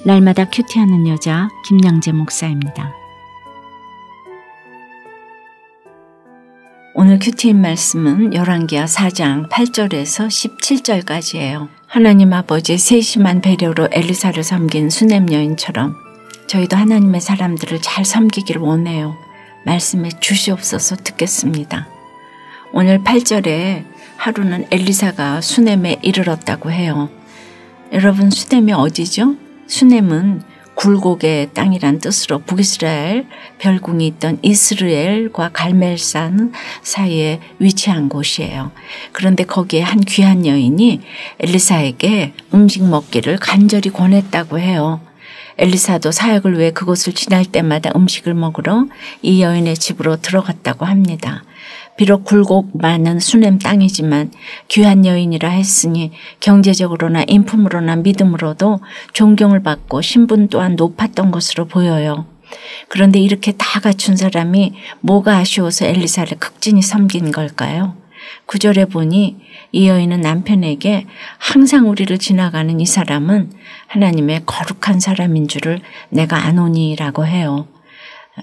날마다 큐티하는 여자 김양재 목사입니다. 오늘 큐티인 말씀은 열왕기하 4장 8절에서 17절까지예요. 하나님 아버지의 세심한 배려로 엘리사를 섬긴 수넴 여인처럼 저희도 하나님의 사람들을 잘 섬기기를 원해요. 말씀에 주시옵소서 듣겠습니다. 오늘 8절에 하루는 엘리사가 수넴에 이르렀다고 해요. 여러분, 수넴이 어디죠? 수넴은 굴곡의 땅이란 뜻으로 북이스라엘 별궁이 있던 이스라엘과 갈멜산 사이에 위치한 곳이에요. 그런데 거기에 한 귀한 여인이 엘리사에게 음식 먹기를 간절히 권했다고 해요. 엘리사도 사역을 위해 그곳을 지날 때마다 음식을 먹으러 이 여인의 집으로 들어갔다고 합니다. 비록 굴곡 많은 수넴 땅이지만 귀한 여인이라 했으니 경제적으로나 인품으로나 믿음으로도 존경을 받고 신분 또한 높았던 것으로 보여요. 그런데 이렇게 다 갖춘 사람이 뭐가 아쉬워서 엘리사를 극진히 섬긴 걸까요? 9절에 보니 이 여인은 남편에게 항상 우리를 지나가는 이 사람은 하나님의 거룩한 사람인 줄을 내가 아노니라고 해요.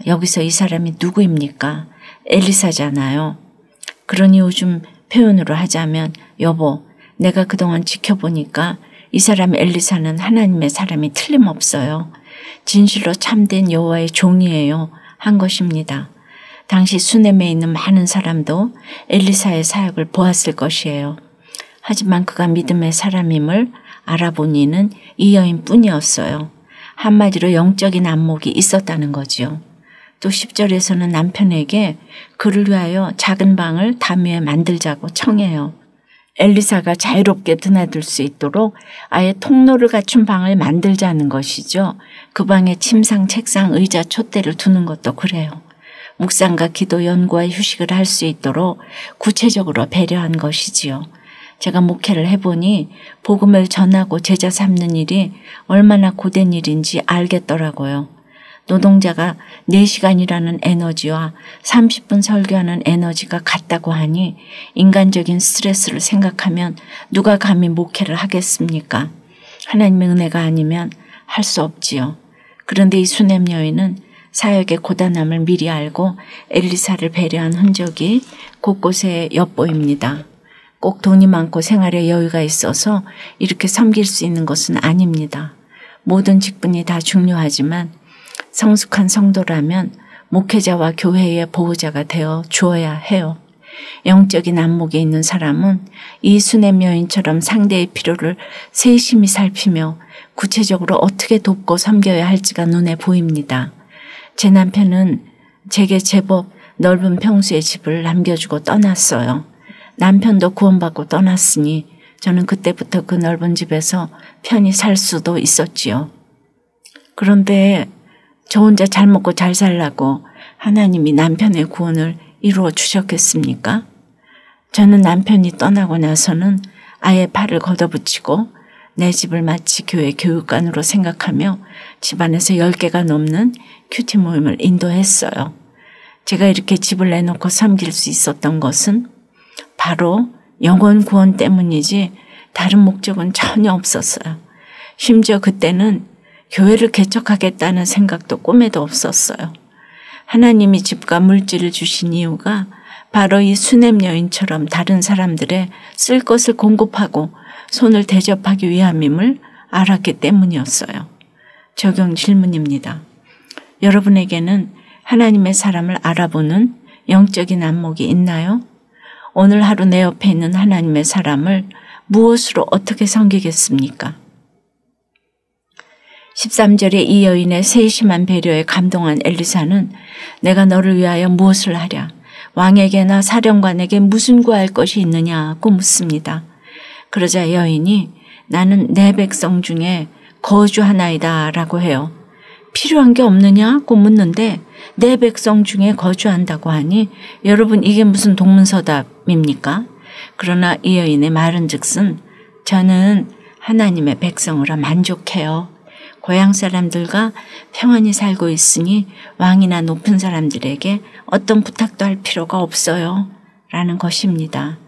여기서 이 사람이 누구입니까? 엘리사잖아요. 그러니 요즘 표현으로 하자면 여보, 내가 그동안 지켜보니까 이 사람 엘리사는 하나님의 사람이 틀림없어요. 진실로 참된 여호와의 종이에요. 한 것입니다. 당시 수넴에 있는 많은 사람도 엘리사의 사역을 보았을 것이에요. 하지만 그가 믿음의 사람임을 알아본 이는 이 여인뿐이었어요. 한마디로 영적인 안목이 있었다는 거지요. 또 10절에서는 남편에게 그를 위하여 작은 방을 담위에 만들자고 청해요. 엘리사가 자유롭게 드나들 수 있도록 아예 통로를 갖춘 방을 만들자는 것이죠. 그 방에 침상, 책상, 의자, 촛대를 두는 것도 그래요. 묵상과 기도, 연구와 휴식을 할 수 있도록 구체적으로 배려한 것이지요. 제가 목회를 해보니 복음을 전하고 제자 삼는 일이 얼마나 고된 일인지 알겠더라고요. 노동자가 4시간이라는 에너지와 30분 설교하는 에너지가 같다고 하니 인간적인 스트레스를 생각하면 누가 감히 목회를 하겠습니까? 하나님의 은혜가 아니면 할 수 없지요. 그런데 이 수넴 여인은 사역의 고단함을 미리 알고 엘리사를 배려한 흔적이 곳곳에 엿보입니다. 꼭 돈이 많고 생활에 여유가 있어서 이렇게 섬길 수 있는 것은 아닙니다. 모든 직분이 다 중요하지만 성숙한 성도라면 목회자와 교회의 보호자가 되어 주어야 해요. 영적인 안목에 있는 사람은 이 수넴 여인처럼 상대의 필요를 세심히 살피며 구체적으로 어떻게 돕고 섬겨야 할지가 눈에 보입니다. 제 남편은 제게 제법 넓은 평수의 집을 남겨주고 떠났어요. 남편도 구원받고 떠났으니 저는 그때부터 그 넓은 집에서 편히 살 수도 있었지요. 그런데 저 혼자 잘 먹고 잘 살라고 하나님이 남편의 구원을 이루어 주셨겠습니까? 저는 남편이 떠나고 나서는 아예 팔을 걷어붙이고 내 집을 마치 교회 교육관으로 생각하며 집안에서 10개가 넘는 큐티 모임을 인도했어요. 제가 이렇게 집을 내놓고 섬길 수 있었던 것은 바로 영혼 구원 때문이지 다른 목적은 전혀 없었어요. 심지어 그때는 교회를 개척하겠다는 생각도 꿈에도 없었어요. 하나님이 집과 물질을 주신 이유가 바로 이 수넴 여인처럼 다른 사람들의 쓸 것을 공급하고 손을 대접하기 위함임을 알았기 때문이었어요. 적용 질문입니다. 여러분에게는 하나님의 사람을 알아보는 영적인 안목이 있나요? 오늘 하루 내 옆에 있는 하나님의 사람을 무엇으로 어떻게 섬기겠습니까? 13절에 이 여인의 세심한 배려에 감동한 엘리사는 내가 너를 위하여 무엇을 하랴? 왕에게나 사령관에게 무슨 구할 것이 있느냐고 묻습니다. 그러자 여인이 나는 내 백성 중에 거주하나이다 라고 해요. 필요한 게 없느냐고 묻는데 내 백성 중에 거주한다고 하니 여러분 이게 무슨 동문서답입니까? 그러나 이 여인의 말은 즉슨 저는 하나님의 백성으로 만족해요. 고향 사람들과 평안히 살고 있으니 왕이나 높은 사람들에게 어떤 부탁도 할 필요가 없어요. 라는 것입니다.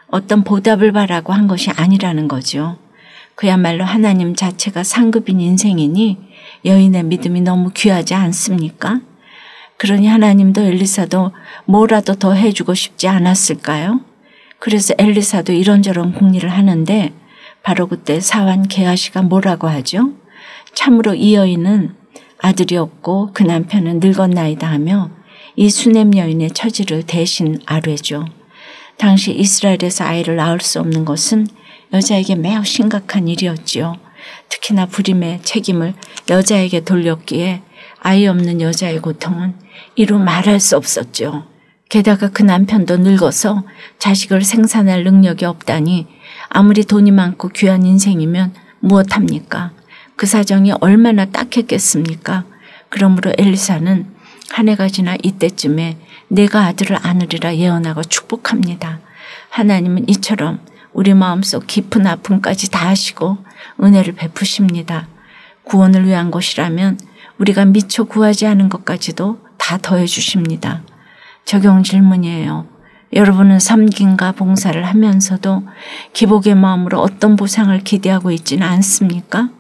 어떤 보답을 바라고 한 것이 아니라는 거죠. 그야말로 하나님 자체가 상급인 인생이니 여인의 믿음이 너무 귀하지 않습니까? 그러니 하나님도 엘리사도 뭐라도 더 해주고 싶지 않았을까요? 그래서 엘리사도 이런저런 궁리를 하는데 바로 그때 사환 게하시가 뭐라고 하죠? 참으로 이 여인은 아들이 없고 그 남편은 늙었나이다 하며 이 수넴 여인의 처지를 대신 아뢰죠. 당시 이스라엘에서 아이를 낳을 수 없는 것은 여자에게 매우 심각한 일이었지요. 특히나 불임의 책임을 여자에게 돌렸기에 아이 없는 여자의 고통은 이루 말할 수 없었죠. 게다가 그 남편도 늙어서 자식을 생산할 능력이 없다니 아무리 돈이 많고 귀한 인생이면 무엇합니까? 그 사정이 얼마나 딱했겠습니까? 그러므로 엘리사는 한 해가 지나 이때쯤에 내가 아들을 안으리라 예언하고 축복합니다. 하나님은 이처럼 우리 마음속 깊은 아픔까지 다 하시고 은혜를 베푸십니다. 구원을 위한 것이라면 우리가 미처 구하지 않은 것까지도 다 더해 주십니다. 적용 질문이에요. 여러분은 섬김과 봉사를 하면서도 기복의 마음으로 어떤 보상을 기대하고 있지는 않습니까?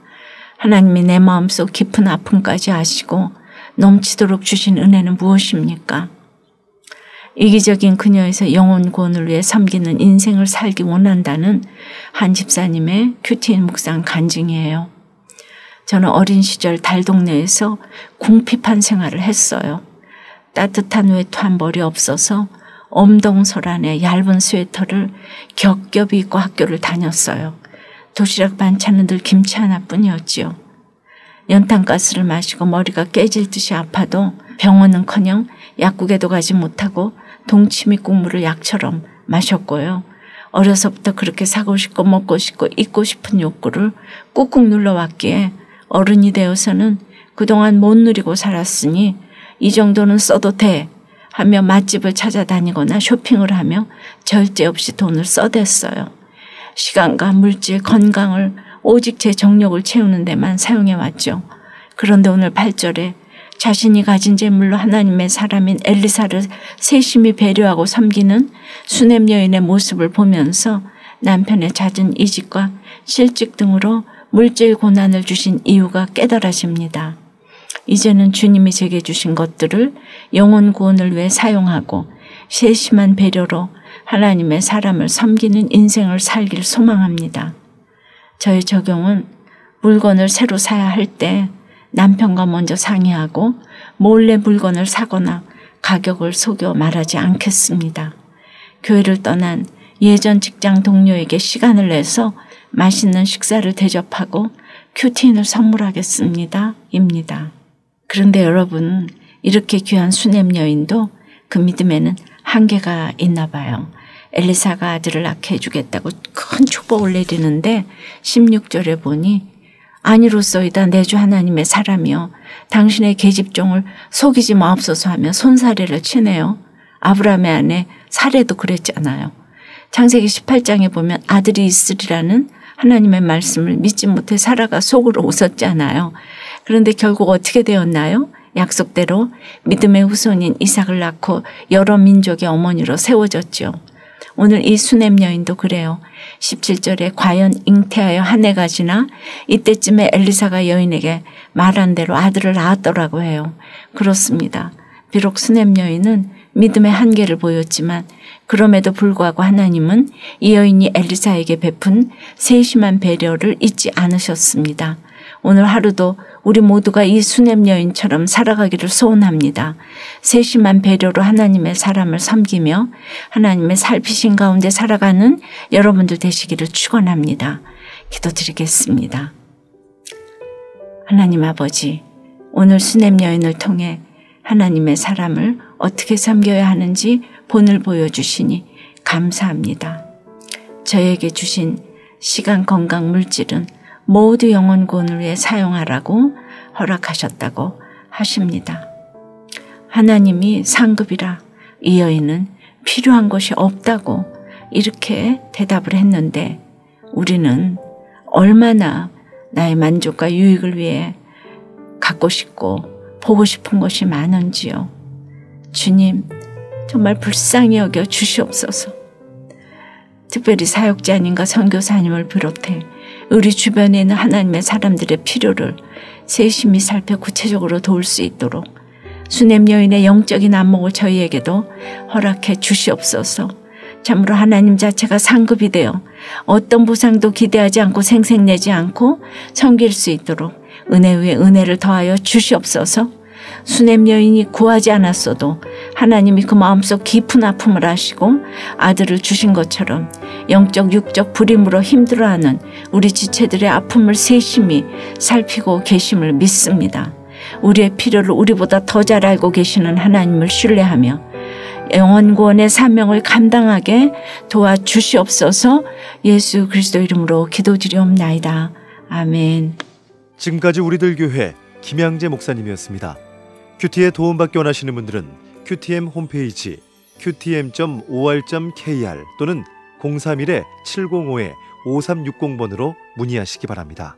하나님이 내 마음속 깊은 아픔까지 아시고 넘치도록 주신 은혜는 무엇입니까? 이기적인 그녀에서 영혼 구원을 위해 섬기는 인생을 살기 원한다는 한 집사님의 큐티인 묵상 간증이에요. 저는 어린 시절 달동네에서 궁핍한 생활을 했어요. 따뜻한 외투한 벌이 없어서 엄동설안에 얇은 스웨터를 겹겹이 입고 학교를 다녔어요. 도시락 반찬은 늘 김치 하나뿐이었지요. 연탄가스를 마시고 머리가 깨질 듯이 아파도 병원은커녕 약국에도 가지 못하고 동치미 국물을 약처럼 마셨고요. 어려서부터 그렇게 사고 싶고 먹고 싶고 입고 싶은 욕구를 꾹꾹 눌러왔기에 어른이 되어서는 그동안 못 누리고 살았으니 이 정도는 써도 돼 하며 맛집을 찾아다니거나 쇼핑을 하며 절제 없이 돈을 써댔어요. 시간과 물질, 건강을 오직 제 정욕을 채우는 데만 사용해왔죠. 그런데 오늘 8절에 자신이 가진 재물로 하나님의 사람인 엘리사를 세심히 배려하고 섬기는 수넴 여인의 모습을 보면서 남편의 잦은 이직과 실직 등으로 물질 고난을 주신 이유가 깨달아집니다. 이제는 주님이 제게 주신 것들을 영혼 구원을 위해 사용하고 세심한 배려로 하나님의 사람을 섬기는 인생을 살길 소망합니다. 저의 적용은 물건을 새로 사야 할 때 남편과 먼저 상의하고 몰래 물건을 사거나 가격을 속여 말하지 않겠습니다. 교회를 떠난 예전 직장 동료에게 시간을 내서 맛있는 식사를 대접하고 큐티인을 선물하겠습니다. 입니다. 그런데 여러분, 이렇게 귀한 수넴 여인도 그 믿음에는 한계가 있나 봐요. 엘리사가 아들을 낳게 해주겠다고 큰 축복을 내리는데 16절에 보니 아니로소이다 내 주 하나님의 사람이여 당신의 계집종을 속이지 마옵소서 하며 손사래를 치네요. 아브라함의 아내 사레도 그랬잖아요. 창세기 18장에 보면 아들이 있으리라는 하나님의 말씀을 믿지 못해 사라가 속으로 웃었잖아요. 그런데 결국 어떻게 되었나요? 약속대로 믿음의 후손인 이삭을 낳고 여러 민족의 어머니로 세워졌죠. 오늘 이 수넴 여인도 그래요. 17절에 과연 잉태하여 한 해가 지나 이때쯤에 엘리사가 여인에게 말한 대로 아들을 낳았더라고 해요. 그렇습니다. 비록 수넴 여인은 믿음의 한계를 보였지만 그럼에도 불구하고 하나님은 이 여인이 엘리사에게 베푼 세심한 배려를 잊지 않으셨습니다. 오늘 하루도 우리 모두가 이 수넴 여인처럼 살아가기를 소원합니다. 세심한 배려로 하나님의 사람을 섬기며 하나님의 살피신 가운데 살아가는 여러분들 되시기를 축원합니다. 기도드리겠습니다. 하나님 아버지, 오늘 수넴 여인을 통해 하나님의 사람을 어떻게 섬겨야 하는지 본을 보여주시니 감사합니다. 저에게 주신 시간, 건강, 물질은 모두 영혼 구원을 위해 사용하라고 허락하셨다고 하십니다. 하나님이 상급이라 이 여인은 필요한 것이 없다고 이렇게 대답을 했는데 우리는 얼마나 나의 만족과 유익을 위해 갖고 싶고 보고 싶은 것이 많은지요. 주님, 정말 불쌍히 여겨 주시옵소서. 특별히 사역자님과 선교사님을 비롯해 우리 주변에 있는 하나님의 사람들의 필요를 세심히 살펴 구체적으로 도울 수 있도록 수냄 여인의 영적인 안목을 저희에게도 허락해 주시옵소서. 참으로 하나님 자체가 상급이 되어 어떤 보상도 기대하지 않고 생색내지 않고 섬길 수 있도록 은혜 위에 은혜를 더하여 주시옵소서. 수냄 여인이 구하지 않았어도 하나님이 그 마음속 깊은 아픔을 아시고 아들을 주신 것처럼 영적 육적 불임으로 힘들어하는 우리 지체들의 아픔을 세심히 살피고 계심을 믿습니다. 우리의 필요를 우리보다 더 잘 알고 계시는 하나님을 신뢰하며 영원구원의 사명을 감당하게 도와주시옵소서. 예수 그리스도 이름으로 기도드리옵나이다. 아멘. 지금까지 우리들 교회 김양재 목사님이었습니다. 큐티에 도움받기 원하시는 분들은 QTM 홈페이지 qtm.or.kr 또는 031-705-5360번으로 문의하시기 바랍니다.